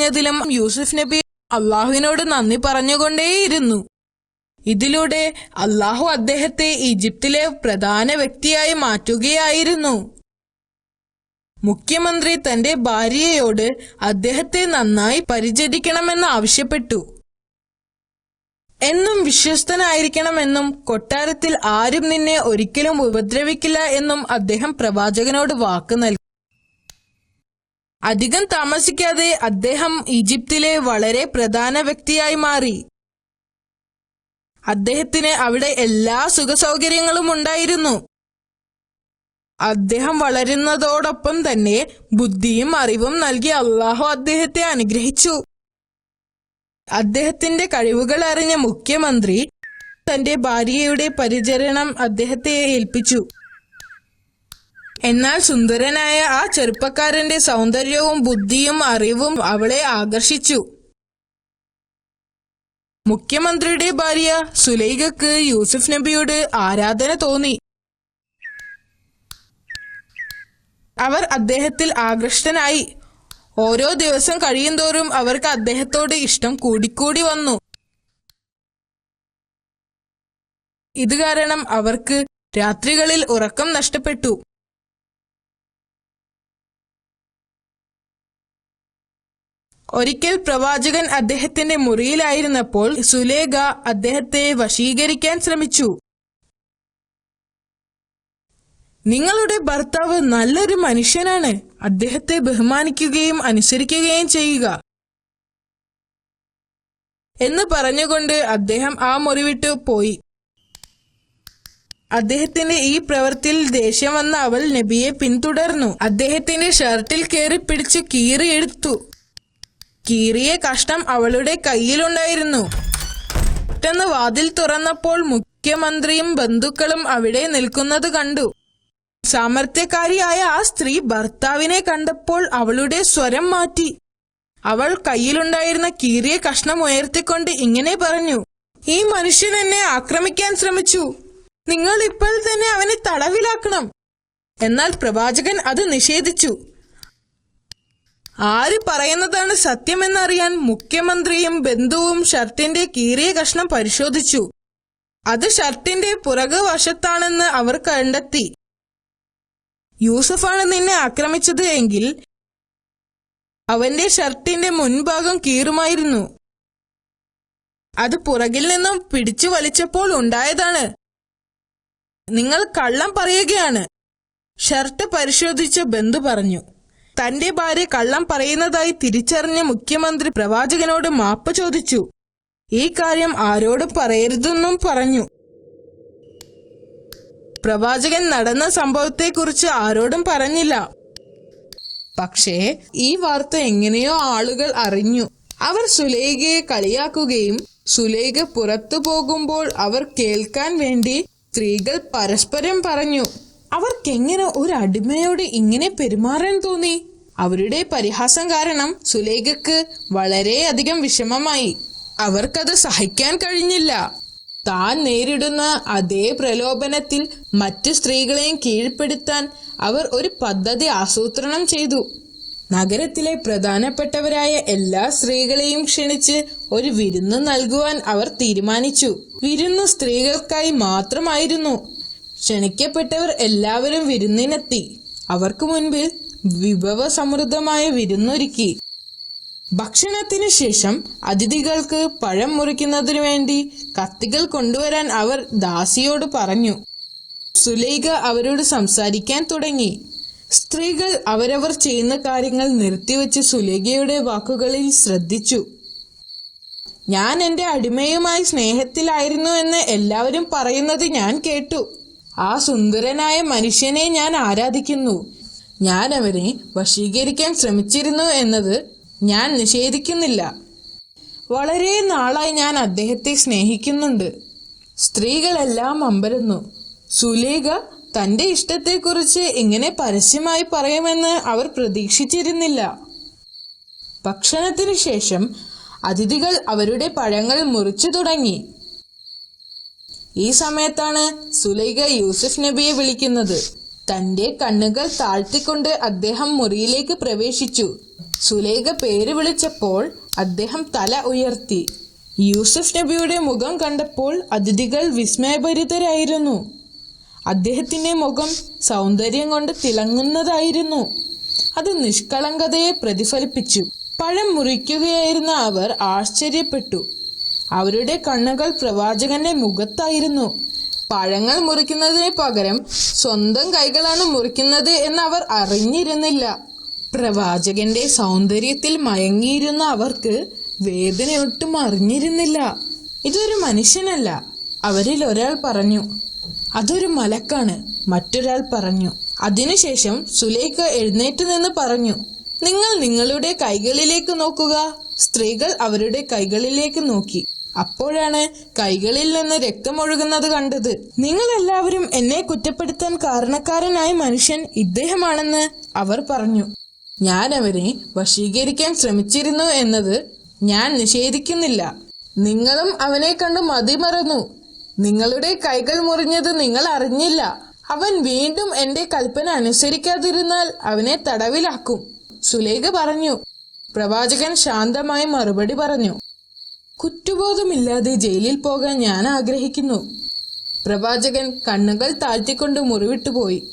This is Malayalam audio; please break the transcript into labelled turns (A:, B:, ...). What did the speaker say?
A: കഴിഞ്ഞതിലും യൂസുഫ് നബി അള്ളാഹുവിനോട് നന്ദി പറഞ്ഞുകൊണ്ടേയിരുന്നു. ഇതിലൂടെ അള്ളാഹു അദ്ദേഹത്തെ ഈജിപ്തിലെ പ്രധാന വ്യക്തിയായി മാറ്റുകയായിരുന്നു. മുഖ്യമന്ത്രി തന്റെ ഭാര്യയോട് അദ്ദേഹത്തെ നന്നായി പരിചരിക്കണമെന്ന് ആവശ്യപ്പെട്ടു. എന്നും വിശ്വസ്തനായിരിക്കണമെന്നും കൊട്ടാരത്തിൽ ആരും നിന്നെ ഒരിക്കലും ഉപദ്രവിക്കില്ല എന്നും അദ്ദേഹം പ്രവാചകനോട് വാക്ക് നൽകി. അധികം താമസിക്കാതെ അദ്ദേഹം ഈജിപ്തിലെ വളരെ പ്രധാന വ്യക്തിയായി മാറി. അദ്ദേഹത്തിന് അവിടെ എല്ലാ സുഖസൗകര്യങ്ങളും ഉണ്ടായിരുന്നു. അദ്ദേഹം വളരുന്നതോടൊപ്പം തന്നെ ബുദ്ധിയും അറിവും നൽകി അള്ളാഹു അദ്ദേഹത്തെ അനുഗ്രഹിച്ചു. അദ്ദേഹത്തിന്റെ കഴിവുകൾ അറിഞ്ഞ മുഖ്യമന്ത്രി തന്റെ ഭാര്യയുടെ പരിചരണം അദ്ദേഹത്തെ ഏൽപ്പിച്ചു. എന്നാൽ സുന്ദരനായ ആ ചെറുപ്പക്കാരന്റെ സൗന്ദര്യവും ബുദ്ധിയും അറിവും അവളെ ആകർഷിച്ചു. മുഖ്യമന്ത്രിയുടെ ഭാര്യ സുലൈഖക്ക് യൂസുഫ് നബിയോട് ആരാധന തോന്നി. അവർ അദ്ദേഹത്തിൽ ആകൃഷ്ടനായി. ഓരോ ദിവസം കഴിയുന്തോറും അവർക്ക് അദ്ദേഹത്തോട് ഇഷ്ടം കൂടിക്കൂടി വന്നു. ഇത് കാരണം അവർക്ക് രാത്രികളിൽ ഉറക്കം നഷ്ടപ്പെട്ടു. ഒരിക്കൽ പ്രവാചകൻ അദ്ദേഹത്തിന്റെ മുറിയിലായിരുന്നപ്പോൾ സുലേഖ അദ്ദേഹത്തെ വശീകരിക്കാൻ ശ്രമിച്ചു. നിങ്ങളുടെ ഭർത്താവ് നല്ലൊരു മനുഷ്യനാണ്, അദ്ദേഹത്തെ ബഹുമാനിക്കുകയും അനുസരിക്കുകയും ചെയ്യുക എന്ന് പറഞ്ഞുകൊണ്ട് അദ്ദേഹം ആ മുറി വിട്ടു പോയി. അദ്ദേഹത്തിന്റെ ഈ പ്രവൃത്തിയിൽ ദേഷ്യം വന്ന അവൾ നബിയെ പിന്തുടർന്നു. അദ്ദേഹത്തിന്റെ ഷർട്ടിൽ കയറി പിടിച്ച് കീറിയെടുത്തു. കീറിയ കഷ്ണം അവളുടെ കയ്യിലുണ്ടായിരുന്നു. പെട്ടെന്ന് വാതിൽ തുറന്നപ്പോൾ മുഖ്യമന്ത്രിയും ബന്ധുക്കളും അവിടെ നിൽക്കുന്നത് കണ്ടു. സാമർത്ഥ്യക്കാരിയായ ആ സ്ത്രീ ഭർത്താവിനെ കണ്ടപ്പോൾ അവളുടെ സ്വരം മാറ്റി. അവൾ കയ്യിലുണ്ടായിരുന്ന കീറിയ കഷ്ണം ഉയർത്തിക്കൊണ്ട് ഇങ്ങനെ പറഞ്ഞു, ഈ മനുഷ്യൻ എന്നെ ആക്രമിക്കാൻ ശ്രമിച്ചു. നിങ്ങൾ ഇപ്പോൾ തന്നെ അവനെ തടവിലാക്കണം. എന്നാൽ പ്രവാചകൻ അത് നിഷേധിച്ചു. ആര് പറയുന്നതാണ് സത്യമെന്നറിയാൻ മുഖ്യമന്ത്രിയും ബന്ധുവും ഷർട്ടിന്റെ കീറിയ കഷ്ണം പരിശോധിച്ചു. അത് ഷർട്ടിന്റെ പുറകു വശത്താണെന്ന് അവർ കണ്ടെത്തി. യൂസഫാണ് നിന്നെ ആക്രമിച്ചത് എങ്കിൽ അവന്റെ ഷർട്ടിന്റെ മുൻഭാഗം കീറുമായിരുന്നു. അത് പുറകിൽ നിന്നും പിടിച്ചു വലിച്ചപ്പോൾ ഉണ്ടായതാണ്. നിങ്ങൾ കള്ളം പറയുകയാണ്. ഷർട്ട് പരിശോധിച്ച ബന്ധു പറഞ്ഞു. തന്റെ ഭാര്യ കള്ളം പറയുന്നതായി തിരിച്ചറിഞ്ഞ മുഖ്യമന്ത്രി പ്രവാചകനോട് മാപ്പ് ചോദിച്ചു. ഈ കാര്യം ആരോടും പറയരുതെന്നും പറഞ്ഞു. പ്രവാചകൻ നടന്ന സംഭവത്തെക്കുറിച്ച് ആരോടും പറഞ്ഞില്ല. പക്ഷേ ഈ വാർത്ത എങ്ങനെയോ ആളുകൾ അറിഞ്ഞു. അവർ സുലൈഖയെ കളിയാക്കുകയും സുലൈഖ പുറത്തു പോകുമ്പോൾ അവർ കേൾക്കാൻ വേണ്ടി സ്ത്രീകൾ പരസ്പരം പറഞ്ഞു, അവർക്കെങ്ങനെ ഒരു അടിമയോട് ഇങ്ങനെ പെരുമാറാൻ തോന്നി? അവരുടെ പരിഹാസം കാരണം സുലൈഖക്ക് വളരെയധികം വിഷമമായി. അവർക്കത് സഹിക്കാൻ കഴിഞ്ഞില്ല. താൻ നേരിടുന്ന അതേ പ്രലോഭനത്തിൽ മറ്റു സ്ത്രീകളെയും കീഴ്പ്പെടുത്താൻ അവർ ഒരു പദ്ധതി ആസൂത്രണം ചെയ്തു. നഗരത്തിലെ പ്രധാനപ്പെട്ടവരായ എല്ലാ സ്ത്രീകളെയും ക്ഷണിച്ച് ഒരു വിരുന്ന് നൽകുവാൻ അവർ തീരുമാനിച്ചു. വിരുന്ന് സ്ത്രീകൾക്കായി മാത്രമായിരുന്നു. ക്ഷണിക്കപ്പെട്ടവർ എല്ലാവരും വിരുന്നിനെത്തി. അവർക്ക് മുൻപിൽ വിഭവസമൃദ്ധമായ വിരുന്നൊരുക്കി. ഭക്ഷണത്തിനു ശേഷം അതിഥികൾക്ക് പഴം മുറിക്കുന്നതിനു വേണ്ടി കത്തികൾ കൊണ്ടുവരാൻ അവർ ദാസിയോട് പറഞ്ഞു. സുലൈഖ അവരോട് സംസാരിക്കാൻ തുടങ്ങി. സ്ത്രീകൾ അവരവർ ചെയ്യുന്ന കാര്യങ്ങൾ നിർത്തിവെച്ച് സുലൈഖയുടെ വാക്കുകളിൽ ശ്രദ്ധിച്ചു. ഞാൻ എൻ്റെ അടിമയുമായി സ്നേഹത്തിലായിരുന്നു എന്ന് എല്ലാവരും പറയുന്നത് ഞാൻ കേട്ടു. ആ സുന്ദരനായ മനുഷ്യനെ ഞാൻ ആരാധിക്കുന്നു. ഞാൻ അവനെ വശീകരിക്കാൻ ശ്രമിച്ചിരുന്നു എന്നത് ഞാൻ നിഷേധിക്കുന്നില്ല. വളരെ നാളായി ഞാൻ അദ്ദേഹത്തെ സ്നേഹിക്കുന്നുണ്ട്. സ്ത്രീകളെല്ലാം അമ്പരന്നു. സുലൈഖ തന്റെ ഇഷ്ടത്തെക്കുറിച്ച് ഇങ്ങനെ പരസ്യമായി പറയുമെന്ന് അവർ പ്രതീക്ഷിച്ചിരുന്നില്ല. ഭക്ഷണത്തിനു ശേഷം അതിഥികൾ അവരുടെ പഴങ്ങൾ മുറിച്ചു തുടങ്ങി. ഈ സമയത്താണ് സുലൈഖ യൂസുഫ് നബിയെ വിളിക്കുന്നത്. തന്റെ കണ്ണുകൾ താഴ്ത്തിക്കൊണ്ട് അദ്ദേഹം മുറിയിലേക്ക് പ്രവേശിച്ചു. സുലൈഖ പേര് വിളിച്ചപ്പോൾ അദ്ദേഹം തല ഉയർത്തി. യൂസഫ് നബിയുടെ മുഖം കണ്ടപ്പോൾ അതിഥികൾ വിസ്മയഭരിതരായിരുന്നു. അദ്ദേഹത്തിന്റെ മുഖം സൗന്ദര്യം കൊണ്ട് തിളങ്ങുന്നതായിരുന്നു. അത് നിഷ്കളങ്കതയെ പ്രതിഫലിപ്പിച്ചു. പഴം മുറിക്കുകയായിരുന്ന അവർ ആശ്ചര്യപ്പെട്ടു. അവരുടെ കണ്ണുകൾ പ്രവാചകന്റെ മുഖത്തായിരുന്നു. പഴങ്ങൾ മുറിക്കുന്നതിന് പകരം സ്വന്തം കൈകളാണ് മുറിക്കുന്നത് എന്ന് അവർ അറിഞ്ഞിരുന്നില്ല. പ്രവാചകന്റെ സൗന്ദര്യത്തിൽ മയങ്ങിയിരുന്ന അവർക്ക് വേദനയൊട്ടും അറിഞ്ഞിരുന്നില്ല. ഇതൊരു മനുഷ്യനല്ല, അവരിൽ ഒരാൾ പറഞ്ഞു. അതൊരു മലക്കാണ്, മറ്റൊരാൾ പറഞ്ഞു. അതിനുശേഷം സുലൈഖ എഴുന്നേറ്റ് നിന്ന് പറഞ്ഞു, നിങ്ങൾ നിങ്ങളുടെ കൈകളിലേക്ക് നോക്കുക. സ്ത്രീകൾ അവരുടെ കൈകളിലേക്ക് നോക്കി. അപ്പോഴാണ് കൈകളിൽ നിന്ന് രക്തമൊഴുകുന്നത് കണ്ടത്. നിങ്ങൾ എല്ലാവരും എന്നെ കുറ്റപ്പെടുത്താൻ കാരണക്കാരനായ മനുഷ്യൻ ഇദ്ദേഹമാണെന്ന് അവർ പറഞ്ഞു. ഞാൻ അവനെ വശീകരിക്കാൻ ശ്രമിച്ചിരുന്നു എന്നത് ഞാൻ നിഷേധിക്കുന്നില്ല. നിങ്ങളും അവനെ കണ്ട് മതിമറന്നു. നിങ്ങളുടെ കൈകൾ മുറിഞ്ഞത് നിങ്ങൾ അറിഞ്ഞില്ല. അവൻ വീണ്ടും എന്റെ കൽപ്പന അനുസരിക്കാതിരുന്നാൽ അവനെ തടവിലാക്കും. സുലൈഖ പറഞ്ഞു. പ്രവാചകൻ ശാന്തമായി മറുപടി പറഞ്ഞു, കുറ്റബോധമില്ലാതെ ജയിലിൽ പോകാൻ ഞാൻ ആഗ്രഹിക്കുന്നു. പ്രവാചകൻ കണ്ണുകൾ താഴ്ത്തിക്കൊണ്ട് മുറിവിട്ടുപോയി.